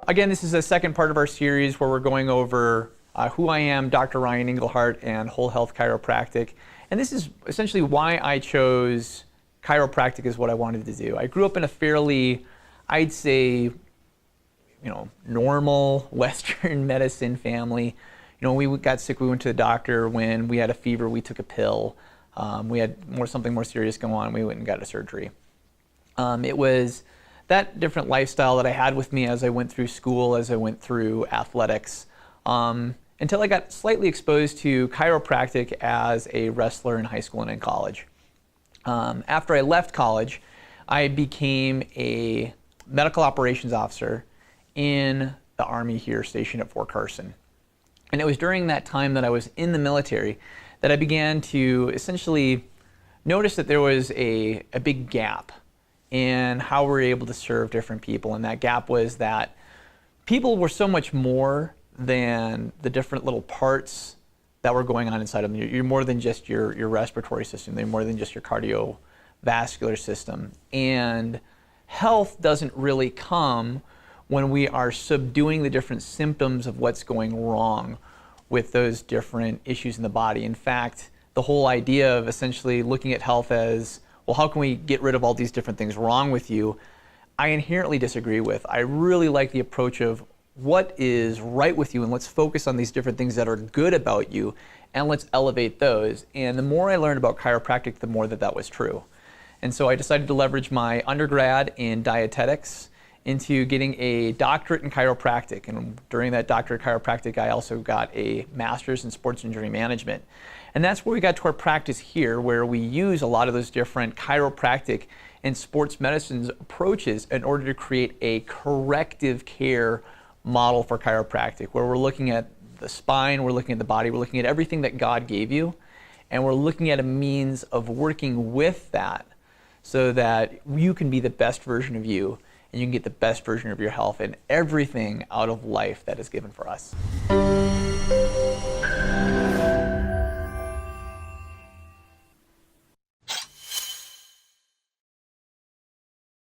Again, this is the second part of our series where we're going over who I am, Dr. Ryan Engelhardt, and Whole Health Chiropractic. And this is essentially why I chose chiropractic as what I wanted to do. I grew up in a fairly, I'd say, normal Western medicine family. When we got sick, we went to the doctor. When we had a fever, we took a pill. We had something more serious go on, we went and got a surgery. It was that different lifestyle that I had with me as I went through school, as I went through athletics, until I got slightly exposed to chiropractic as a wrestler in high school and in college. After I left college, I became a medical operations officer in the Army here stationed at Fort Carson. And it was during that time that I was in the military that I began to essentially notice that there was a big gap in how we're able to serve different people. And that gap was that people were so much more than the different little parts that were going on inside of them. You're more than just your respiratory system. They're more than just your cardiovascular system. And health doesn't really come when we are subduing the different symptoms of what's going wrong with those different issues in the body. In fact, the whole idea of essentially looking at health as, well, how can we get rid of all these different things wrong with you, I inherently disagree with. I really like the approach of what is right with you, and let's focus on these different things that are good about you, and let's elevate those. And the more I learned about chiropractic, the more that was true. And so I decided to leverage my undergrad in dietetics into getting a doctorate in chiropractic. And during that doctorate in chiropractic, I also got a master's in sports injury management. And that's where we got to our practice here, where we use a lot of those different chiropractic and sports medicine approaches in order to create a corrective care model for chiropractic, where we're looking at the spine, we're looking at the body, we're looking at everything that God gave you, and we're looking at a means of working with that so that you can be the best version of you and you can get the best version of your health and everything out of life that is given for us.